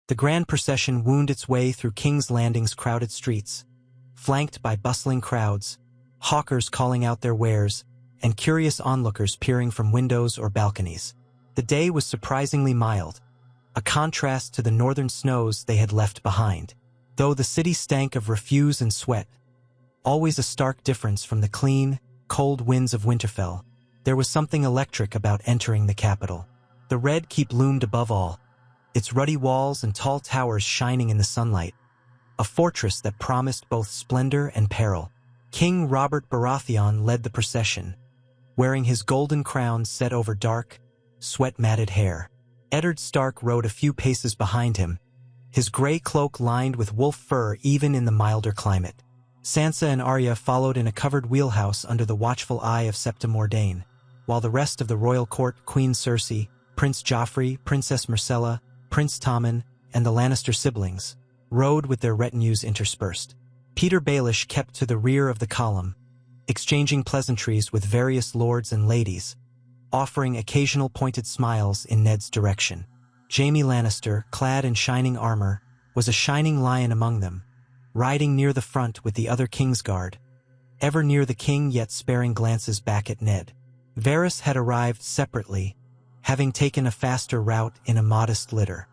The grand procession wound its way through King's Landing's crowded streets, flanked by bustling crowds, hawkers calling out their wares, and curious onlookers peering from windows or balconies. The day was surprisingly mild, a contrast to the northern snows they had left behind. Though the city stank of refuse and sweat, always a stark difference from the clean, cold winds of Winterfell, there was something electric about entering the capital. The Red Keep loomed above all, its ruddy walls and tall towers shining in the sunlight, a fortress that promised both splendor and peril. King Robert Baratheon led the procession, wearing his golden crown set over dark, sweat-matted hair. Eddard Stark rode a few paces behind him, his gray cloak lined with wolf fur even in the milder climate. Sansa and Arya followed in a covered wheelhouse under the watchful eye of Septa Mordane, while the rest of the royal court, Queen Cersei, Prince Joffrey, Princess Myrcella, Prince Tommen, and the Lannister siblings, rode with their retinues interspersed. Peter Baelish kept to the rear of the column, exchanging pleasantries with various lords and ladies, offering occasional pointed smiles in Ned's direction. Jaime Lannister, clad in shining armor, was a shining lion among them, riding near the front with the other Kingsguard, ever near the king yet sparing glances back at Ned. Varys had arrived separately, having taken a faster route in a modest litter.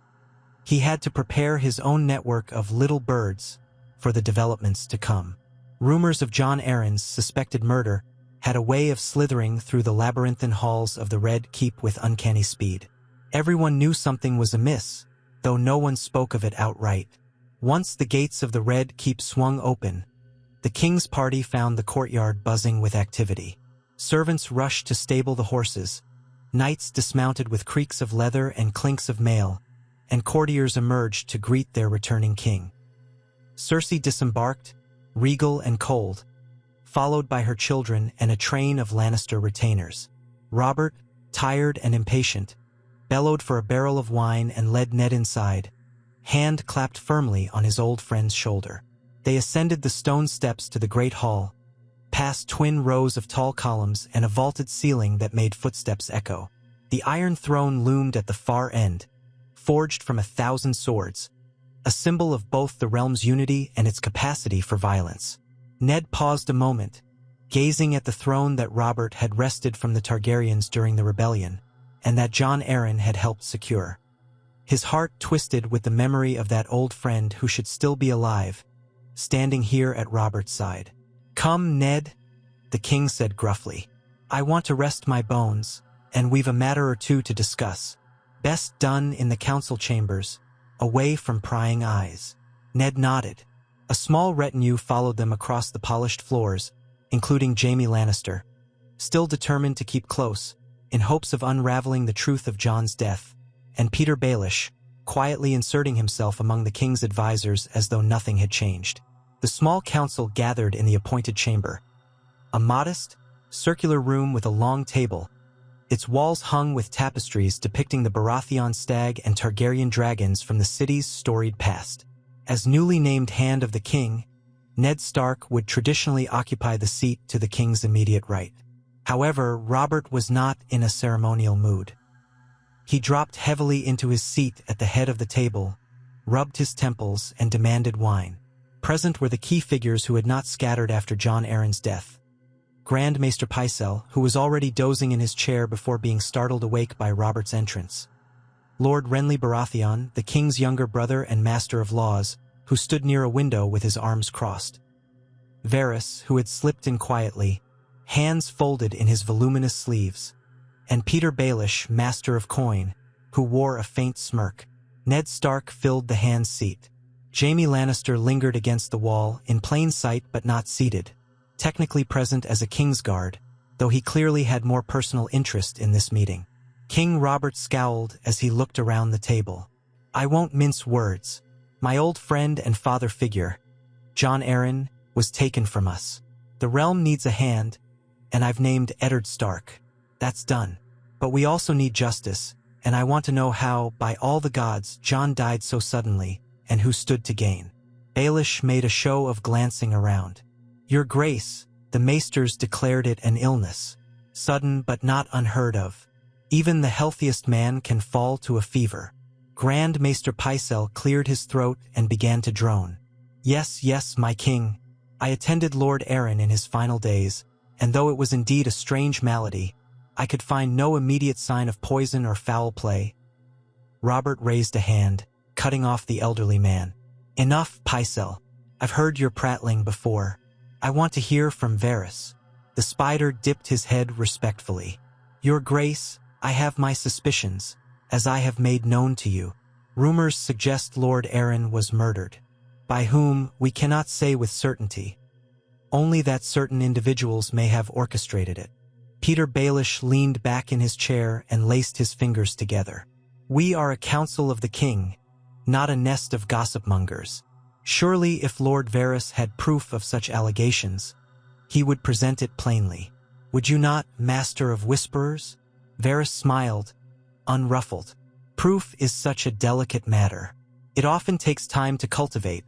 He had to prepare his own network of little birds for the developments to come. Rumors of Jon Arryn's suspected murder had a way of slithering through the labyrinthine halls of the Red Keep with uncanny speed. Everyone knew something was amiss, though no one spoke of it outright. Once the gates of the Red Keep swung open, the king's party found the courtyard buzzing with activity. Servants rushed to stable the horses, knights dismounted with creaks of leather and clinks of mail, and courtiers emerged to greet their returning king. Cersei disembarked, regal and cold, followed by her children and a train of Lannister retainers. Robert, tired and impatient, bellowed for a barrel of wine and led Ned inside, hand clapped firmly on his old friend's shoulder. They ascended the stone steps to the great hall, past twin rows of tall columns and a vaulted ceiling that made footsteps echo. The Iron Throne loomed at the far end, forged from 1,000 swords, a symbol of both the realm's unity and its capacity for violence. Ned paused a moment, gazing at the throne that Robert had wrested from the Targaryens during the rebellion, and that Jon Arryn had helped secure. His heart twisted with the memory of that old friend who should still be alive, standing here at Robert's side. "Come, Ned," the king said gruffly. "I want to rest my bones, and we've a matter or two to discuss. Best done in the council chambers, away from prying eyes." Ned nodded. A small retinue followed them across the polished floors, including Jaime Lannister, still determined to keep close, in hopes of unraveling the truth of Jon's death, and Peter Baelish, quietly inserting himself among the king's advisors as though nothing had changed. The small council gathered in the appointed chamber, a modest, circular room with a long table, its walls hung with tapestries depicting the Baratheon stag and Targaryen dragons from the city's storied past. As newly named Hand of the King, Ned Stark would traditionally occupy the seat to the king's immediate right. However, Robert was not in a ceremonial mood. He dropped heavily into his seat at the head of the table, rubbed his temples, and demanded wine. Present were the key figures who had not scattered after Jon Arryn's death. Grand Maester Pycelle, who was already dozing in his chair before being startled awake by Robert's entrance. Lord Renly Baratheon, the king's younger brother and master of laws, who stood near a window with his arms crossed. Varys, who had slipped in quietly, hands folded in his voluminous sleeves. And Peter Baelish, master of coin, who wore a faint smirk. Ned Stark filled the hand's seat. Jaime Lannister lingered against the wall, in plain sight but not seated, technically present as a Kingsguard, though he clearly had more personal interest in this meeting. King Robert scowled as he looked around the table. "I won't mince words. My old friend and father figure, Jon Arryn, was taken from us. The realm needs a hand, and I've named Eddard Stark. That's done. But we also need justice, and I want to know how, by all the gods, Jon died so suddenly, and who stood to gain." Baelish made a show of glancing around. "Your Grace, the maesters declared it an illness, sudden but not unheard of. Even the healthiest man can fall to a fever." Grand Maester Pycelle cleared his throat and began to drone. Yes, yes, my king. I attended Lord Arryn in his final days, and though it was indeed a strange malady, I could find no immediate sign of poison or foul play. Robert raised a hand, cutting off the elderly man. Enough, Pycelle. I've heard your prattling before. I want to hear from Varys. The spider dipped his head respectfully. Your Grace, I have my suspicions, as I have made known to you. Rumors suggest Lord Arryn was murdered. By whom, we cannot say with certainty. Only that certain individuals may have orchestrated it. Peter Baelish leaned back in his chair and laced his fingers together. We are a council of the king, not a nest of gossip-mongers. Surely if Lord Varys had proof of such allegations, he would present it plainly. Would you not, Master of Whisperers? Varys smiled, unruffled. Proof is such a delicate matter. It often takes time to cultivate,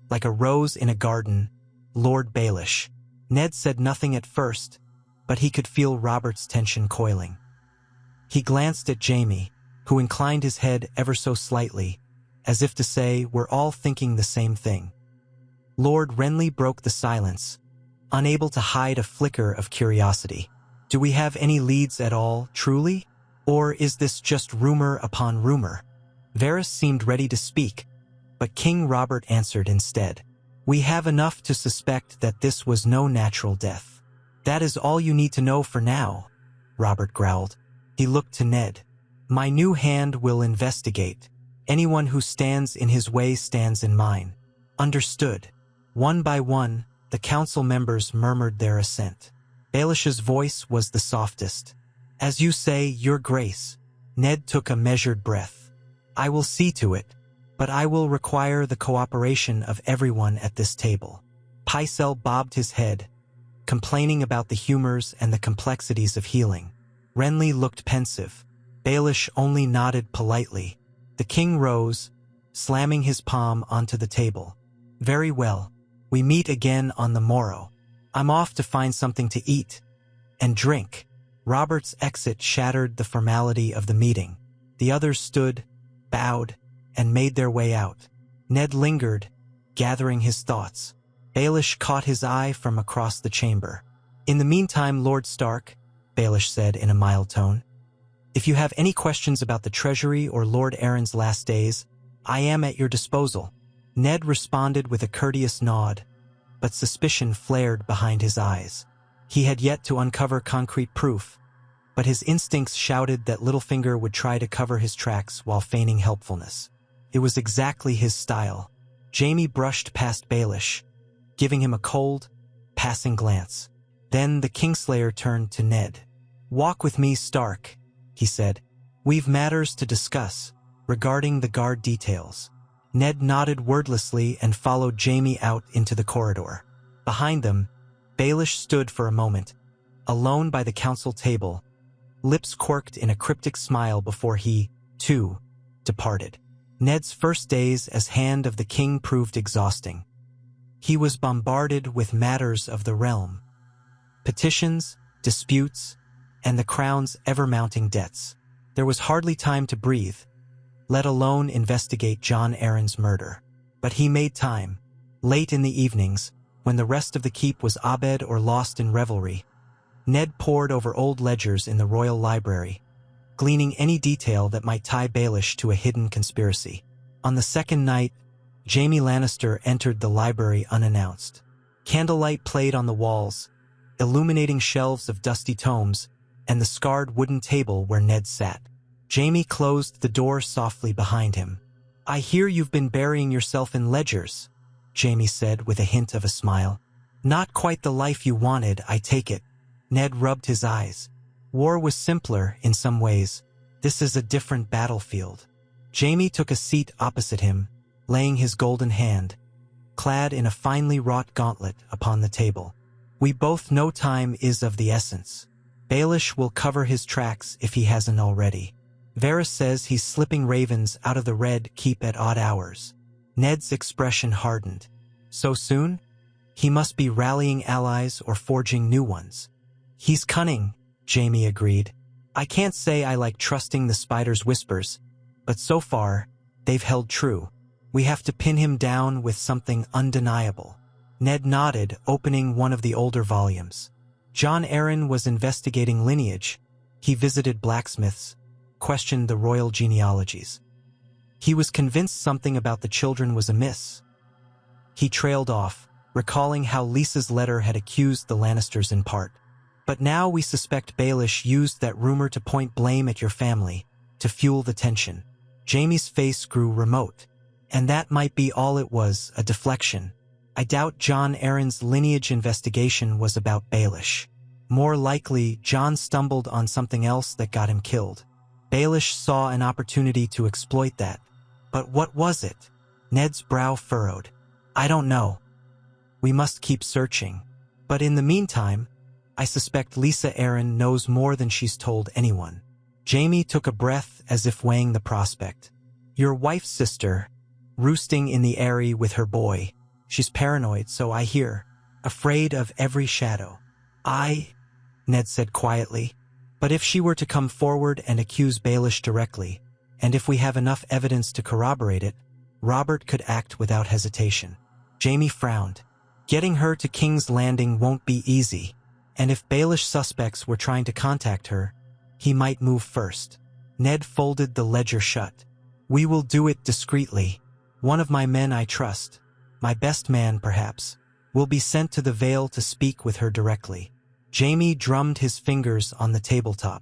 like a rose in a garden. Lord Baelish. Ned said nothing at first, but he could feel Robert's tension coiling. He glanced at Jaime, who inclined his head ever so slightly, as if to say, we're all thinking the same thing. Lord Renly broke the silence, unable to hide a flicker of curiosity. Do we have any leads at all, truly? Or is this just rumor upon rumor? Varys seemed ready to speak, but King Robert answered instead. We have enough to suspect that this was no natural death. That is all you need to know for now, Robert growled. He looked to Ned. My new hand will investigate. Anyone who stands in his way stands in mine. Understood. One by one, the council members murmured their assent. Baelish's voice was the softest. As you say, Your Grace. Ned took a measured breath. I will see to it, but I will require the cooperation of everyone at this table. Pycelle bobbed his head, complaining about the humors and the complexities of healing. Renly looked pensive. Baelish only nodded politely. The king rose, slamming his palm onto the table. Very well. We meet again on the morrow. I'm off to find something to eat and drink. Robert's exit shattered the formality of the meeting. The others stood, bowed, and made their way out. Ned lingered, gathering his thoughts. Baelish caught his eye from across the chamber. In the meantime, Lord Stark, Baelish said in a mild tone, if you have any questions about the treasury or Lord Arryn's last days, I am at your disposal. Ned responded with a courteous nod, but suspicion flared behind his eyes. He had yet to uncover concrete proof, but his instincts shouted that Littlefinger would try to cover his tracks while feigning helpfulness. It was exactly his style. Jaime brushed past Baelish, giving him a cold, passing glance. Then the Kingslayer turned to Ned. Walk with me, Stark, he said. We've matters to discuss regarding the guard details. Ned nodded wordlessly and followed Jaime out into the corridor. Behind them, Baelish stood for a moment, alone by the council table, lips quirked in a cryptic smile before he, too, departed. Ned's first days as Hand of the King proved exhausting. He was bombarded with matters of the realm. Petitions, disputes, and the crown's ever-mounting debts. There was hardly time to breathe, let alone investigate Jon Arryn's murder. But he made time. Late in the evenings, when the rest of the keep was abed or lost in revelry, Ned pored over old ledgers in the royal library, gleaning any detail that might tie Baelish to a hidden conspiracy. On the second night, Jaime Lannister entered the library unannounced. Candlelight played on the walls, illuminating shelves of dusty tomes and the scarred wooden table where Ned sat. Jaime closed the door softly behind him. I hear you've been burying yourself in ledgers, Jaime said with a hint of a smile. Not quite the life you wanted, I take it. Ned rubbed his eyes. War was simpler in some ways. This is a different battlefield. Jaime took a seat opposite him, laying his golden hand, clad in a finely wrought gauntlet, upon the table. We both know time is of the essence. Baelish will cover his tracks if he hasn't already. Varys says he's slipping ravens out of the Red Keep at odd hours. Ned's expression hardened. So soon? He must be rallying allies or forging new ones. He's cunning, Jaime agreed. I can't say I like trusting the spider's whispers, but so far, They've held true. We have to pin him down with something undeniable. Ned nodded, opening one of the older volumes. Jon Arryn was investigating lineage. He visited blacksmiths, questioned the royal genealogies. He was convinced something about the children was amiss. He trailed off, recalling how Lisa's letter had accused the Lannisters in part. But now we suspect Baelish used that rumor to point blame at your family, to fuel the tension. Jaime's face grew remote. And that might be all it was, a deflection. I doubt Jon Arryn's lineage investigation was about Baelish. More likely, Jon stumbled on something else that got him killed. Baelish saw an opportunity to exploit that. But what was it? Ned's brow furrowed. I don't know. We must keep searching. But in the meantime, I suspect Lisa Arryn knows more than she's told anyone. Jaime took a breath as if weighing the prospect. Your wife's sister, roosting in the eyrie with her boy. She's paranoid, so I hear. Afraid of every shadow. Ned said quietly. But if she were to come forward and accuse Baelish directly, and if we have enough evidence to corroborate it, Robert could act without hesitation. Jaime frowned. Getting her to King's Landing won't be easy, and if Baelish suspects were trying to contact her, he might move first. Ned folded the ledger shut. We will do it discreetly. One of my men I trust, my best man perhaps, will be sent to the Vale to speak with her directly. Jaime drummed his fingers on the tabletop.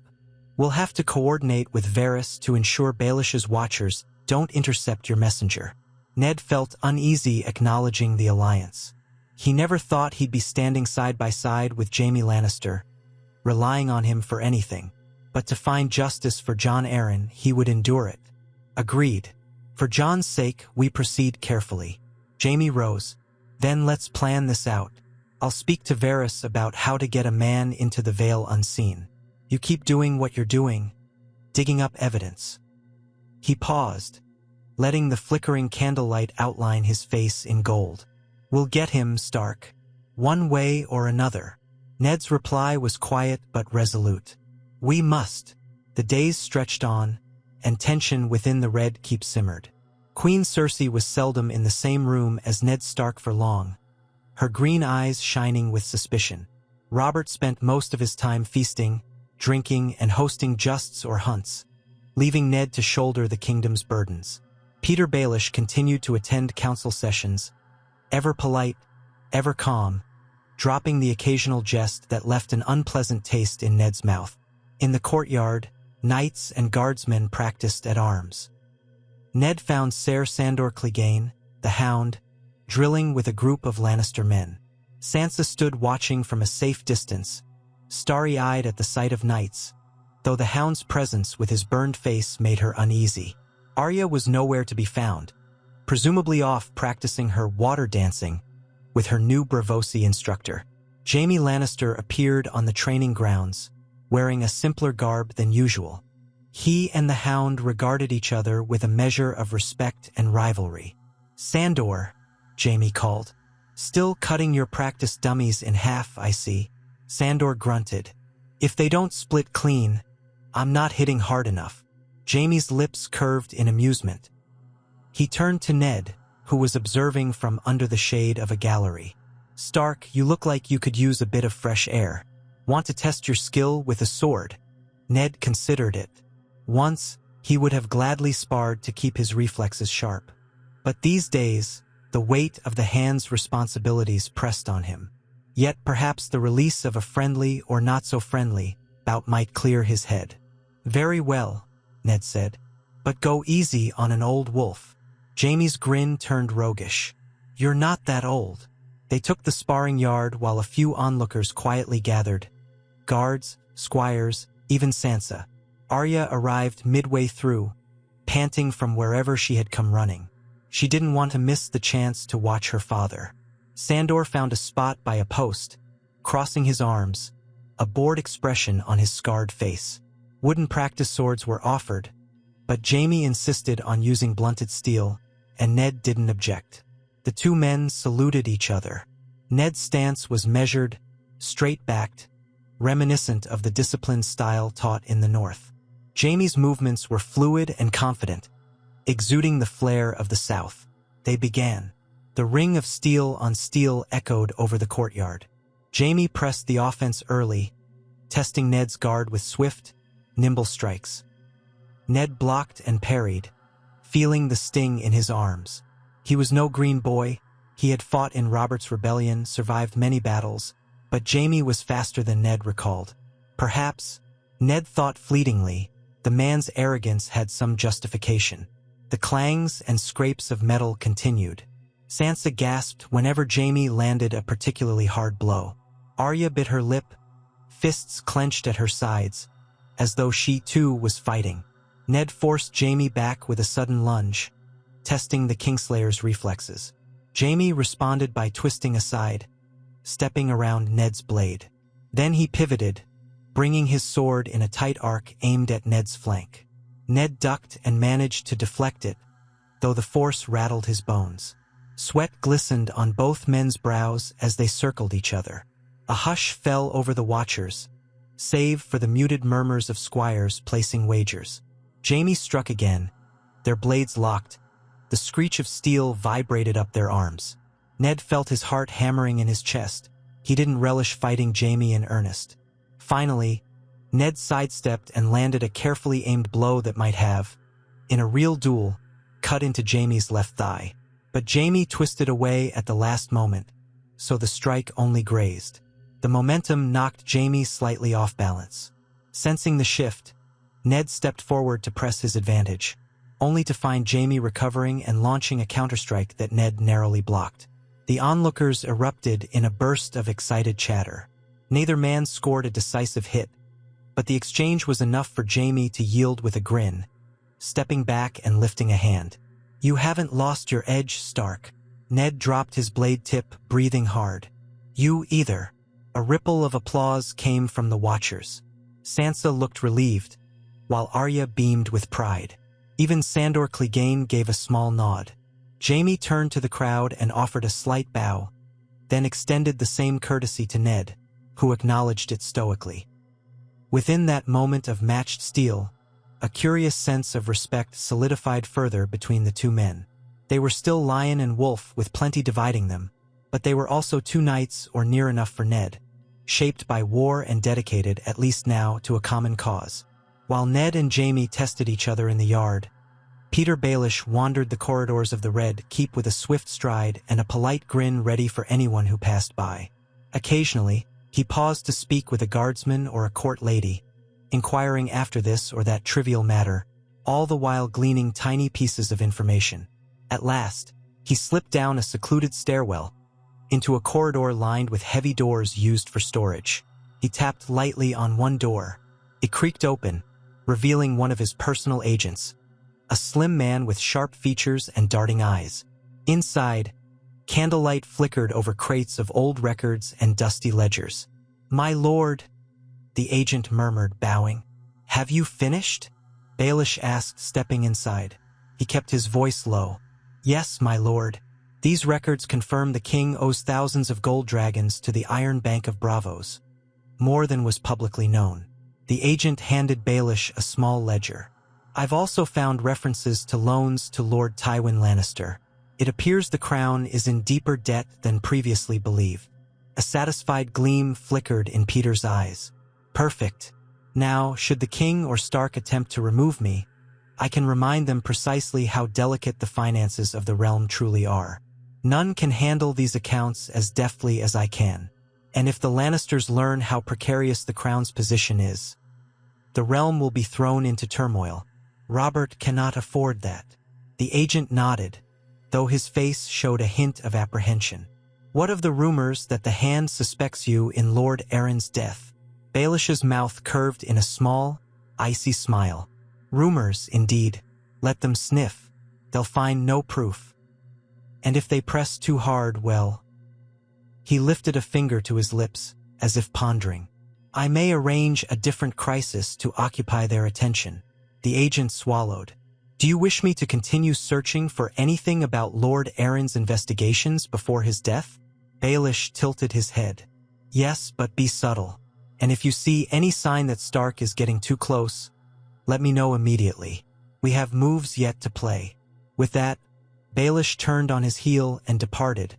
We'll have to coordinate with Varys to ensure Baelish's watchers don't intercept your messenger. Ned felt uneasy acknowledging the alliance. He never thought he'd be standing side by side with Jaime Lannister, relying on him for anything. But to find justice for Jon Arryn, he would endure it. Agreed. For Jon's sake, we proceed carefully. Jaime rose. Then let's plan this out. I'll speak to Varys about how to get a man into the Vale unseen. You keep doing what you're doing, digging up evidence. He paused, letting the flickering candlelight outline his face in gold. We'll get him, Stark. One way or another. Ned's reply was quiet but resolute. We must. The days stretched on, and tension within the Red Keep simmered. Queen Cersei was seldom in the same room as Ned Stark for long, her green eyes shining with suspicion. Robert spent most of his time feasting, drinking, and hosting justs or hunts, leaving Ned to shoulder the kingdom's burdens. Peter Baelish continued to attend council sessions, ever polite, ever calm, dropping the occasional jest that left an unpleasant taste in Ned's mouth. In the courtyard, knights and guardsmen practiced at arms. Ned found Ser Sandor Clegane, the Hound, drilling with a group of Lannister men. Sansa stood watching from a safe distance, starry-eyed at the sight of knights, though the Hound's presence with his burned face made her uneasy. Arya was nowhere to be found, presumably off practicing her water dancing with her new Braavosi instructor. Jaime Lannister appeared on the training grounds, wearing a simpler garb than usual. He and the Hound regarded each other with a measure of respect and rivalry. Sandor, Jaime called. Still cutting your practice dummies in half, I see. Sandor grunted. If they don't split clean, I'm not hitting hard enough. Jaime's lips curved in amusement. He turned to Ned, who was observing from under the shade of a gallery. Stark, you look like you could use a bit of fresh air. Want to test your skill with a sword? Ned considered it. Once, he would have gladly sparred to keep his reflexes sharp. But these days, the weight of the hand's responsibilities pressed on him. Yet perhaps the release of a friendly or not-so-friendly bout might clear his head. Very well, Ned said. But go easy on an old wolf. Jaime's grin turned roguish. You're not that old. They took the sparring yard while a few onlookers quietly gathered. Guards, squires, even Sansa. Arya arrived midway through, panting from wherever she had come running. She didn't want to miss the chance to watch her father. Sandor found a spot by a post, crossing his arms, a bored expression on his scarred face. Wooden practice swords were offered, but Jaime insisted on using blunted steel, and Ned didn't object. The two men saluted each other. Ned's stance was measured, straight-backed, reminiscent of the disciplined style taught in the North. Jaime's movements were fluid and confident, exuding the flair of the South. They began. The ring of steel on steel echoed over the courtyard. Jaime pressed the offense early, testing Ned's guard with swift, nimble strikes. Ned blocked and parried, feeling the sting in his arms. He was no green boy. He had fought in Robert's rebellion, survived many battles, but Jaime was faster than Ned recalled. Perhaps, Ned thought fleetingly, the man's arrogance had some justification. The clangs and scrapes of metal continued. Sansa gasped whenever Jaime landed a particularly hard blow. Arya bit her lip, fists clenched at her sides, as though she too was fighting. Ned forced Jaime back with a sudden lunge, testing the Kingslayer's reflexes. Jaime responded by twisting aside, stepping around Ned's blade. Then he pivoted, bringing his sword in a tight arc aimed at Ned's flank. Ned ducked and managed to deflect it, though the force rattled his bones. Sweat glistened on both men's brows as they circled each other. A hush fell over the watchers, save for the muted murmurs of squires placing wagers. Jaime struck again, their blades locked. The screech of steel vibrated up their arms. Ned felt his heart hammering in his chest. He didn't relish fighting Jaime in earnest. Finally, Ned sidestepped and landed a carefully aimed blow that might have, in a real duel, cut into Jaime's left thigh. But Jaime twisted away at the last moment, so the strike only grazed. The momentum knocked Jaime slightly off balance. Sensing the shift, Ned stepped forward to press his advantage, only to find Jaime recovering and launching a counterstrike that Ned narrowly blocked. The onlookers erupted in a burst of excited chatter. Neither man scored a decisive hit, but the exchange was enough for Jaime to yield with a grin, stepping back and lifting a hand. "You haven't lost your edge, Stark." Ned dropped his blade tip, breathing hard. "You either." A ripple of applause came from the watchers. Sansa looked relieved, while Arya beamed with pride. Even Sandor Clegane gave a small nod. Jaime turned to the crowd and offered a slight bow, then extended the same courtesy to Ned, who acknowledged it stoically. Within that moment of matched steel, a curious sense of respect solidified further between the two men. They were still lion and wolf with plenty dividing them, but they were also two knights or near enough for Ned, shaped by war and dedicated, at least now, to a common cause. While Ned and Jaime tested each other in the yard, Peter Baelish wandered the corridors of the Red Keep with a swift stride and a polite grin ready for anyone who passed by. Occasionally, he paused to speak with a guardsman or a court lady, inquiring after this or that trivial matter, all the while gleaning tiny pieces of information. At last, he slipped down a secluded stairwell, into a corridor lined with heavy doors used for storage. He tapped lightly on one door. It creaked open, revealing one of his personal agents, a slim man with sharp features and darting eyes. Inside, candlelight flickered over crates of old records and dusty ledgers. "My lord," the agent murmured, bowing. "Have you finished?" Baelish asked, stepping inside. He kept his voice low. "Yes, my lord. These records confirm the king owes thousands of gold dragons to the Iron Bank of Bravos, more than was publicly known." The agent handed Baelish a small ledger. "I've also found references to loans to Lord Tywin Lannister. It appears the crown is in deeper debt than previously believed." A satisfied gleam flickered in Peter's eyes. "Perfect. Now, should the king or Stark attempt to remove me, I can remind them precisely how delicate the finances of the realm truly are. None can handle these accounts as deftly as I can. And if the Lannisters learn how precarious the crown's position is, the realm will be thrown into turmoil. Robert cannot afford that." The agent nodded, though his face showed a hint of apprehension. "What of the rumors that the Hand suspects you in Lord Arryn's death?" Baelish's mouth curved in a small, icy smile. "Rumors, indeed. Let them sniff. They'll find no proof. And if they press too hard, well..." He lifted a finger to his lips, as if pondering. "I may arrange a different crisis to occupy their attention." The agent swallowed. "Do you wish me to continue searching for anything about Lord Arryn's investigations before his death?" Baelish tilted his head. "Yes, but be subtle. And if you see any sign that Stark is getting too close, let me know immediately. We have moves yet to play." With that, Baelish turned on his heel and departed,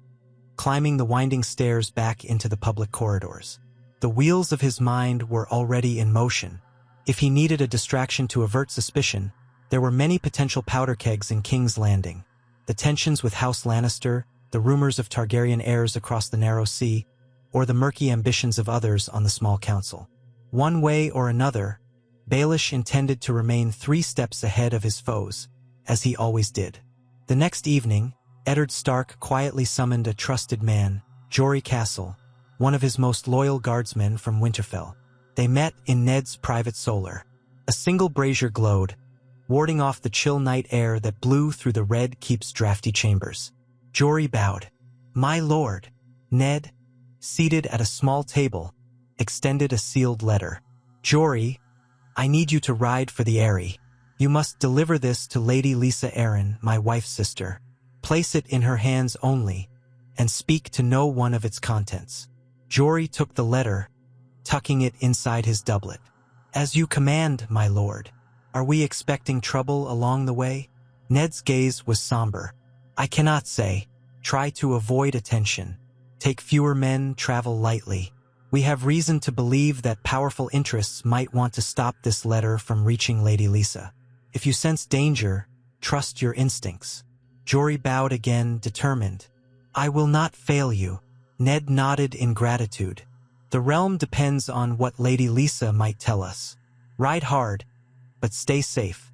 climbing the winding stairs back into the public corridors. The wheels of his mind were already in motion. If he needed a distraction to avert suspicion, there were many potential powder kegs in King's Landing. The tensions with House Lannister, the rumors of Targaryen heirs across the narrow sea, or the murky ambitions of others on the small council. One way or another, Baelish intended to remain 3 steps ahead of his foes, as he always did. The next evening, Eddard Stark quietly summoned a trusted man, Jory Castle, one of his most loyal guardsmen from Winterfell. They met in Ned's private solar. A single brazier glowed, warding off the chill night air that blew through the Red Keep's drafty chambers. Jory bowed. "My lord." Ned, seated at a small table, extended a sealed letter. "Jory, I need you to ride for the Eyrie. You must deliver this to Lady Lisa Arryn, my wife's sister. Place it in her hands only, and speak to no one of its contents." Jory took the letter, tucking it inside his doublet. "As you command, my lord. Are we expecting trouble along the way?" Ned's gaze was somber. "I cannot say. Try to avoid attention. Take fewer men, travel lightly. We have reason to believe that powerful interests might want to stop this letter from reaching Lady Lisa. If you sense danger, trust your instincts." Jory bowed again, determined. "I will not fail you." Ned nodded in gratitude. "The realm depends on what Lady Lisa might tell us. Ride hard, but stay safe."